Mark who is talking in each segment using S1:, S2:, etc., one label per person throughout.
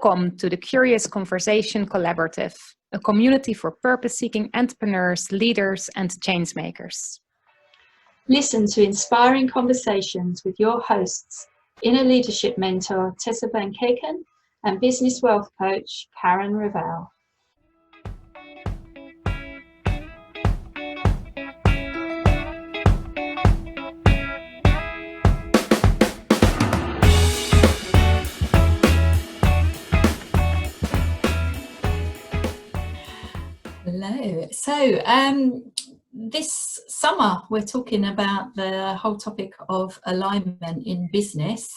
S1: Welcome to the Curious Conversation Collaborative, a community for purpose-seeking entrepreneurs, leaders, and changemakers.
S2: Listen to inspiring conversations with your hosts, inner leadership mentor Tessa and business wealth coach Karen Ravel.
S3: Hello. So this summer we're talking about the whole topic of alignment in business,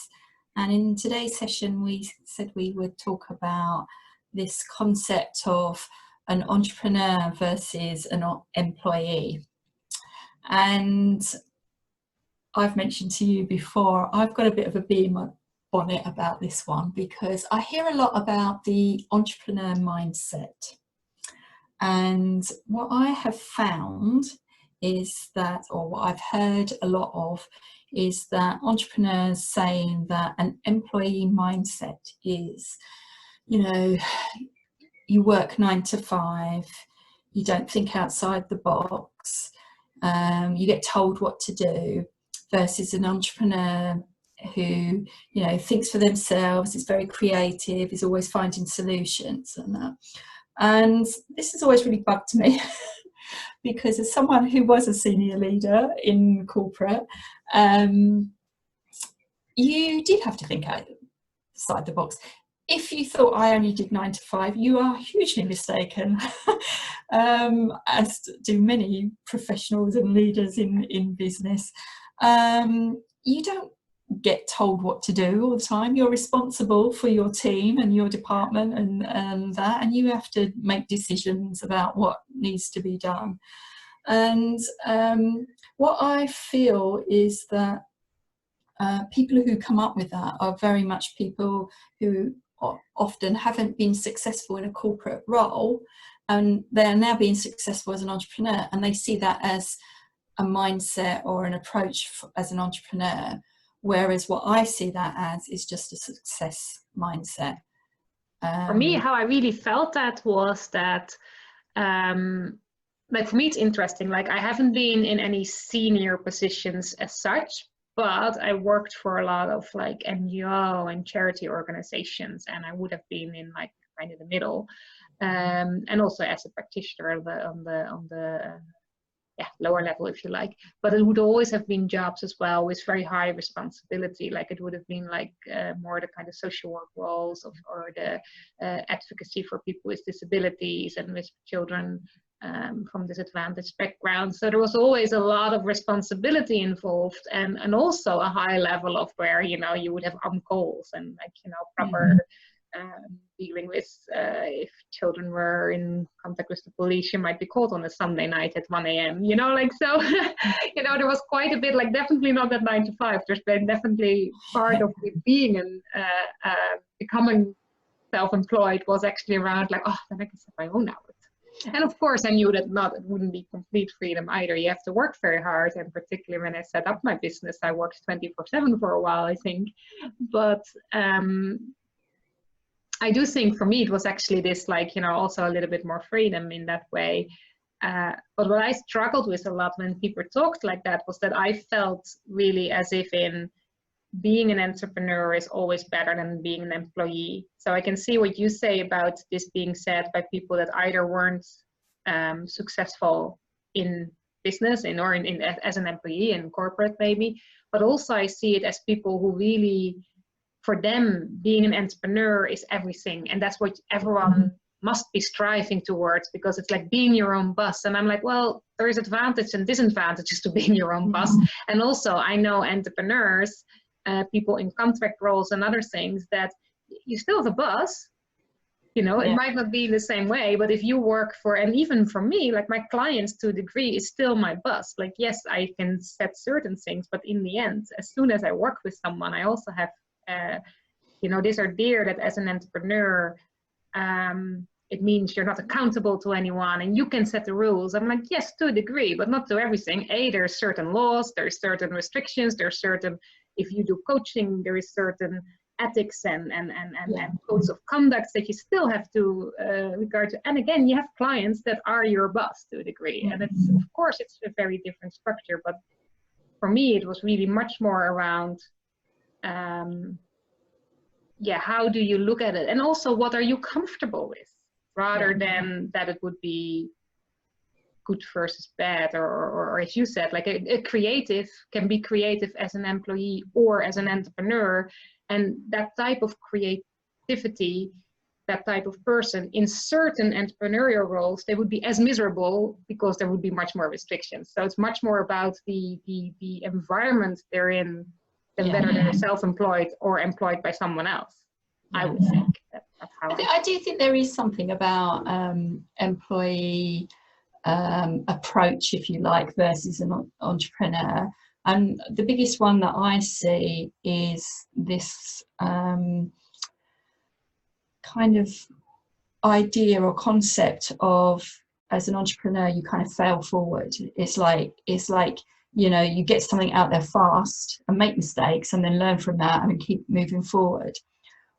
S3: and in today's session we said we would talk about this concept of an entrepreneur versus an employee. And I've mentioned to you before, I've got a bit of a bee in my bonnet about this one because I hear a lot about the entrepreneur mindset. And what I have found is that, or what I've heard a lot of, is that entrepreneurs saying that an employee mindset is, you work 9 to 5, you don't think outside the box, you get told what to do, versus an entrepreneur who, thinks for themselves, is very creative, is always finding solutions and that. And this has always really bugged me because as someone who was a senior leader in corporate, you did have to think outside the box. If you thought I only did 9 to 5, you are hugely mistaken, as do many professionals and leaders in business. You don't get told what to do all the time. You're responsible for your team and your department and that, and you have to make decisions about what needs to be done. And what I feel is that people who come up with that are very much people who often haven't been successful in a corporate role, and they're now being successful as an entrepreneur, and they see that as a mindset or an approach as an entrepreneur. Whereas what I see that as is just a success mindset.
S1: For me, how I really felt that was that, for me, it's interesting. Like, I haven't been in any senior positions as such, but I worked for a lot of like NGO and charity organizations, and I would have been in like kind of the middle, and also as a practitioner on the lower level, if you like. But it would always have been jobs as well with very high responsibility. Like, it would have been like more the kind of social work roles or the advocacy for people with disabilities and with children from disadvantaged backgrounds. So there was always a lot of responsibility involved, and also a high level of where you would have on calls and proper dealing with if children were in contact with the police, you might be called on a Sunday night at 1 a.m. So there was quite a bit, like, definitely not that 9 to 5. There's been definitely part of it being and becoming self-employed was actually around like, then I can set my own hours. And of course I knew that it wouldn't be complete freedom either. You have to work very hard, and particularly when I set up my business, I worked 24/7 for a while, I think. But I do think for me it was actually this, also a little bit more freedom in that way. But what I struggled with a lot when people talked like that was that I felt really as if in being an entrepreneur is always better than being an employee. So I can see what you say about this being said by people that either weren't successful in business or in as an employee in corporate maybe, but also I see it as people who really, for them, being an entrepreneur is everything. And that's what everyone must be striving towards, because it's like being your own boss. And I'm like, well, there is advantages and disadvantages to being your own boss. And also I know entrepreneurs, people in contract roles and other things, that you still have a boss. It might not be the same way, but if you work for, and even for me, like my clients to a degree is still my boss. Like, yes, I can set certain things, but in the end, as soon as I work with someone, I also have this idea that as an entrepreneur, it means you're not accountable to anyone and you can set the rules. I'm like, yes, to a degree, but not to everything. There's certain laws, there's certain restrictions, there's certain, if you do coaching, there is certain ethics and codes of conduct that you still have to regard to. And again, you have clients that are your boss to a degree, and it's, of course, it's a very different structure. But for me, it was really much more around, how do you look at it, and also what are you comfortable with, rather than that it would be good versus bad, or as you said, like a creative can be creative as an employee or as an entrepreneur, and that type of creativity, that type of person in certain entrepreneurial roles, they would be as miserable because there would be much more restrictions. So it's much more about the environment they're in than whether they're self-employed or employed by someone else. I would think that's how
S2: I do think there is something about employee approach, if you like, versus an entrepreneur. And the biggest one that I see is this kind of idea or concept of, as an entrepreneur, you kind of fail forward. It's like you know, you get something out there fast and make mistakes and then learn from that and keep moving forward.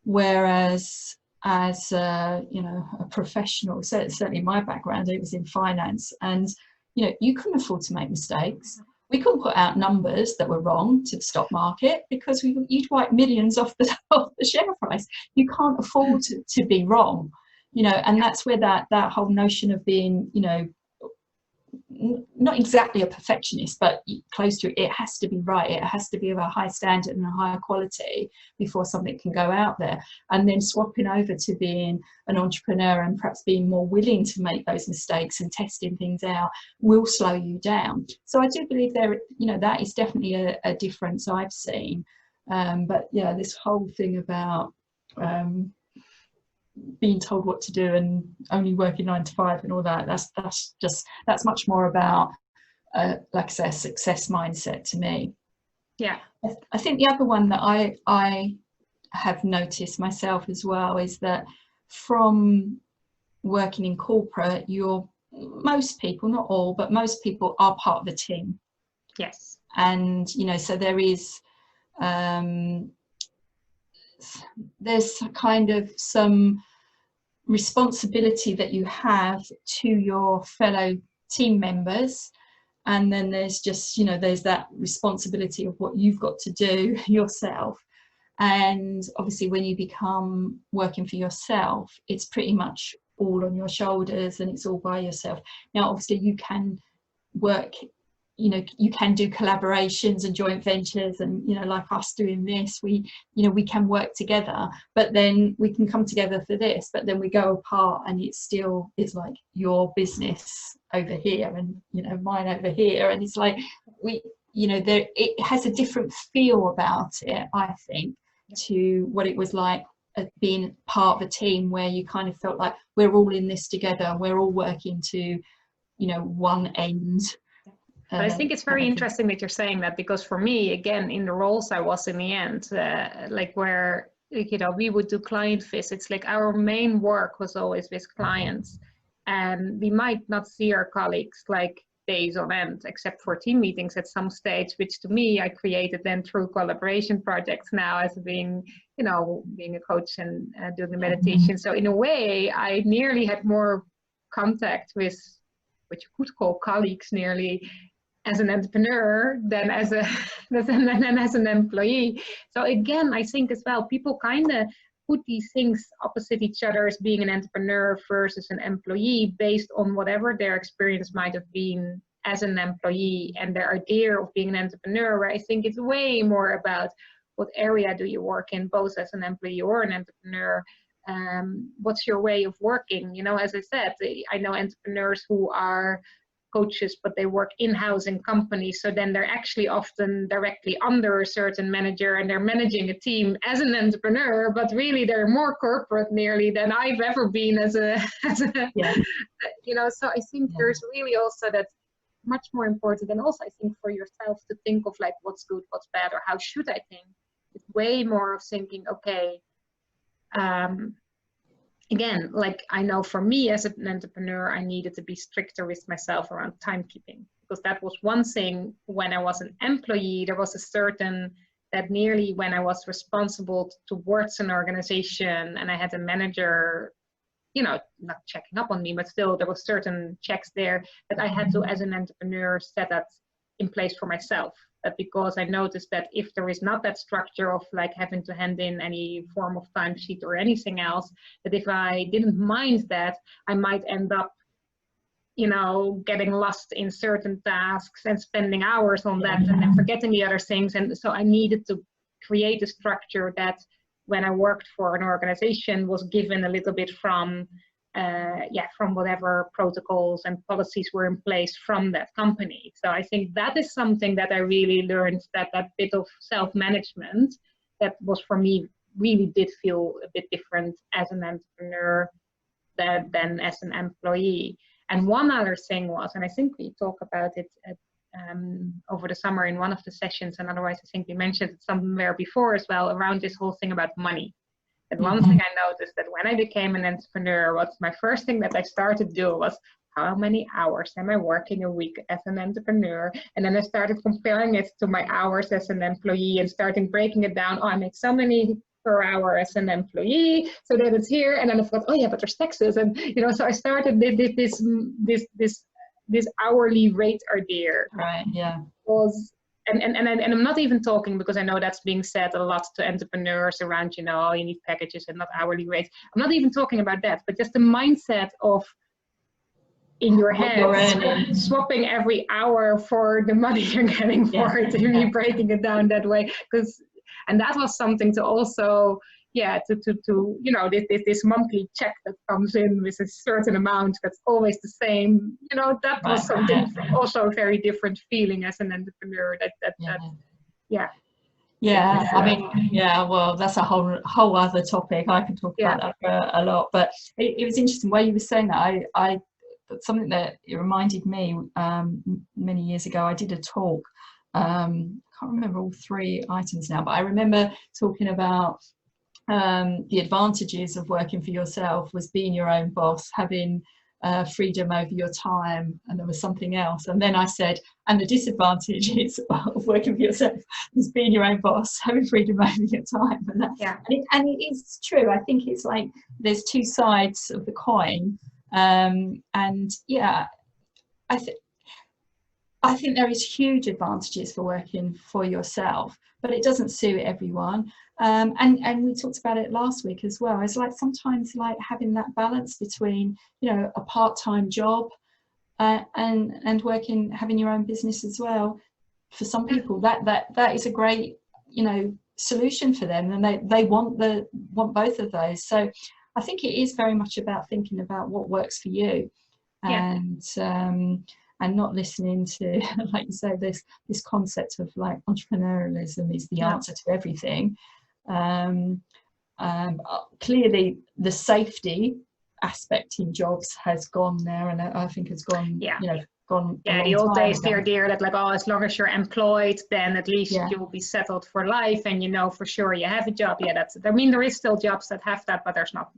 S2: Whereas as you know, a professional, so certainly my background, it was in finance, and you know, you couldn't afford to make mistakes. We couldn't put out numbers that were wrong to the stock market because you'd wipe millions off the share price. You can't afford to be wrong, you know. And that's where that whole notion of being, you know, not exactly a perfectionist, but close to it. It has to be right. It has to be of a high standard and a higher quality before something can go out there. And then swapping over to being an entrepreneur and perhaps being more willing to make those mistakes and testing things out will slow you down. So I do believe there, you know, that is definitely a difference I've seen. But yeah, this whole thing about being told what to do and only working 9 to 5 and all that, that's much more about like I say, a success mindset to me.
S1: Yeah,
S2: I think the other one that I have noticed myself as well is that from working in corporate, most people, not all, but most people are part of a team.
S1: yes.
S2: And you know, so there's kind of some responsibility that you have to your fellow team members, and then there's just, you know, there's that responsibility of what you've got to do yourself. And obviously when you become working for yourself, it's pretty much all on your shoulders and it's all by yourself. Now obviously you can work, you know, you can do collaborations and joint ventures, and you know, like us doing this, we can work together, but then we can come together for this, but then we go apart and it's like your business over here and, you know, mine over here, and it's like it has a different feel about it, I think, to what it was like being part of a team where you kind of felt like we're all in this together, we're all working to, you know, one end.
S1: But I think it's very interesting that you're saying that, because for me, again, in the roles I was in the end, like where, you know, we would do client visits, like our main work was always with clients, and we might not see our colleagues like days on end, except for team meetings at some stage, which to me, I created then through collaboration projects now as being, you know, being a coach and doing the meditation. So in a way, I nearly had more contact with what you could call colleagues nearly as an entrepreneur than as an employee. So again, I think as well, people kind of put these things opposite each other as being an entrepreneur versus an employee based on whatever their experience might have been as an employee and their idea of being an entrepreneur, where I think it's way more about what area do you work in, both as an employee or an entrepreneur. What's your way of working? You know, as I said, I know entrepreneurs who are coaches, but they work in-house in companies, so then they're actually often directly under a certain manager and they're managing a team as an entrepreneur, but really they're more corporate nearly than I've ever been as a you know. So I think there's really also that much more important, and also I think for yourself to think of like what's good, what's bad, or how should I think. It's way more of thinking, okay, again, like I know for me as an entrepreneur, I needed to be stricter with myself around timekeeping, because that was one thing. When I was an employee, there was a certain that nearly when I was responsible towards an organization and I had a manager, you know, not checking up on me, but still there was certain checks there that I had to, as an entrepreneur, set that in place for myself. That because I noticed that if there is not that structure of like having to hand in any form of timesheet or anything else, that if I didn't mind that, I might end up, you know, getting lost in certain tasks and spending hours on that and then forgetting the other things. And so I needed to create a structure that when I worked for an organization was given a little bit from from whatever protocols and policies were in place from that company. So I think that is something that I really learned, that bit of self-management that was for me really did feel a bit different as an entrepreneur than as an employee. And one other thing was, and I think we talk about it over the summer in one of the sessions, and otherwise I think we mentioned it somewhere before as well, around this whole thing about money. And one thing I noticed that when I became an entrepreneur, what's my first thing that I started to do was, how many hours am I working a week as an entrepreneur? And then I started comparing it to my hours as an employee and starting breaking it down. Oh, I make so many per hour as an employee, so that it's here. And then I thought, oh yeah, but there's taxes, and you know, so I started this hourly rate idea.
S2: Right. Yeah.
S1: And I'm not even talking, because I know that's being said a lot to entrepreneurs around, you know, you need packages and not hourly rates. I'm not even talking about that, but just the mindset of in your head swapping every hour for the money you're getting for it, really breaking it down that way. And that was something to also, to you know, this monthly check that comes in with a certain amount that's always the same. You know, that was something also a very different feeling as an entrepreneur.
S2: I mean, well, that's a whole other topic. I could talk about that for a lot. But it was interesting where you were saying that. I something that it reminded me many years ago. I did a talk. I can't remember all 3 items now, but I remember talking about the advantages of working for yourself was being your own boss, having freedom over your time, and there was something else. And then I said, and the disadvantages of working for yourself is being your own boss, having freedom over your time. And it is true. I think it's like there's 2 sides of the coin. I think there is huge advantages for working for yourself, but it doesn't suit everyone. And we talked about it last week as well. It's like sometimes like having that balance between, you know, a part-time job and working, having your own business as well. For some people, that is a great, you know, solution for them, and they want both of those. So I think it is very much about thinking about what works for you, and not listening to, like you say, this concept of like entrepreneurialism is the answer to everything. Clearly the safety aspect in jobs has gone there, and I think has gone, you know, gone.
S1: The old days, the idea that like, oh, as long as you're employed, then at least you will be settled for life, and you know for sure you have a job. That's, I mean, there is still jobs that have that, but there's not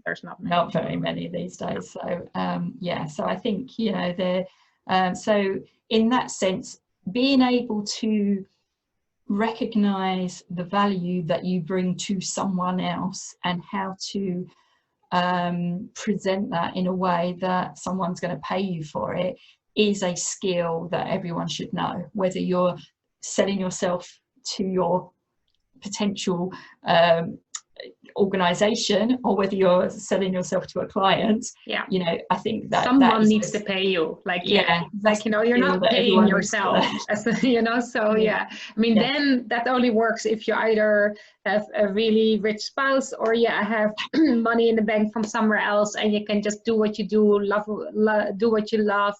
S2: very many these days. So so I think, you know, so in that sense, being able to recognize the value that you bring to someone else and how to present that in a way that someone's going to pay you for it is a skill that everyone should know, whether you're selling yourself to your potential organization or whether you're selling yourself to a client. You know, I think that
S1: someone needs to pay you, like like, you know, you're not paying yourself as a, you know, so I mean, then that only works if you either have a really rich spouse or have money in the bank from somewhere else, and you can just do what you do, do what you love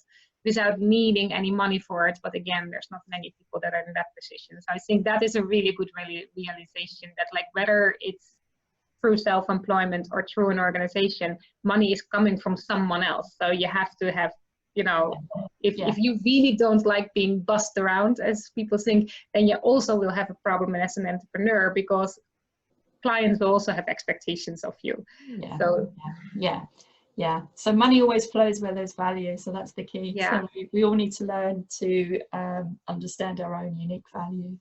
S1: without needing any money for it. But again, there's not many people that are in that position. So I think that is a really good realization, that like whether it's through self-employment or through an organization, money is coming from someone else. So you have to have, you know, if you really don't like being bossed around, as people think, then you also will have a problem as an entrepreneur, because clients will also have expectations of you.
S2: So money always flows where there's value. So that's the key. So we all need to learn to understand our own unique value.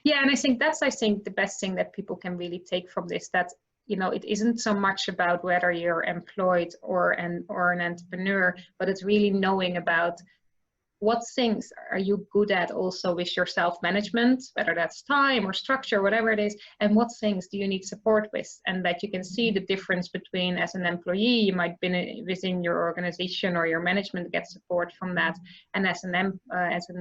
S1: Yeah, and I think the best thing that people can really take from this, that it isn't so much about whether you're employed or an entrepreneur, but it's really knowing about what things are you good at also with your self-management, whether that's time or structure, whatever it is, and what things do you need support with, and that you can see the difference between, as an employee, you might be within your organization or your management get support from that, and as an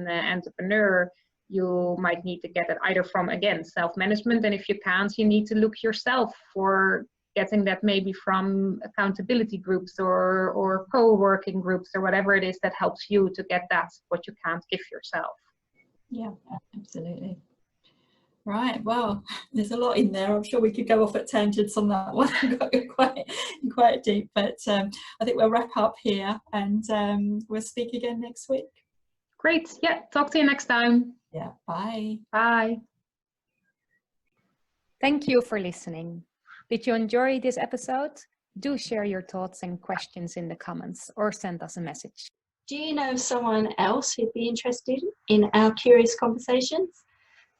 S1: entrepreneur, you might need to get it either from, again, self-management, and if you can't, you need to look yourself for getting that maybe from accountability groups or co-working groups or whatever it is that helps you to get that what you can't give yourself.
S2: Yeah, absolutely.
S3: Right, well, there's a lot in there. I'm sure we could go off at tangents on that one. quite deep, but I think we'll wrap up here, and we'll speak again next week.
S1: Great. Yeah, talk to you next time.
S3: Yeah, bye.
S1: Bye.
S4: Thank you for listening. Did you enjoy this episode? Do share your thoughts and questions in the comments or send us a message.
S2: Do you know someone else who'd be interested in our curious conversations?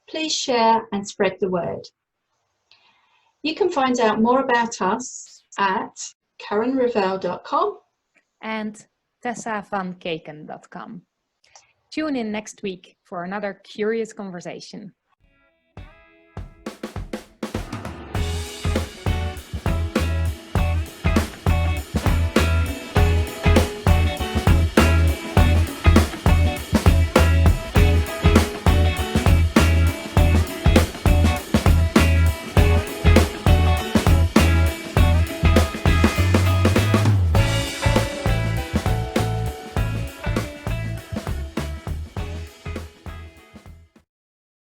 S2: Please share and spread the word. You can find out more about us at karenravel.com
S4: and tessavankaken.com. Tune in next week for another curious conversation.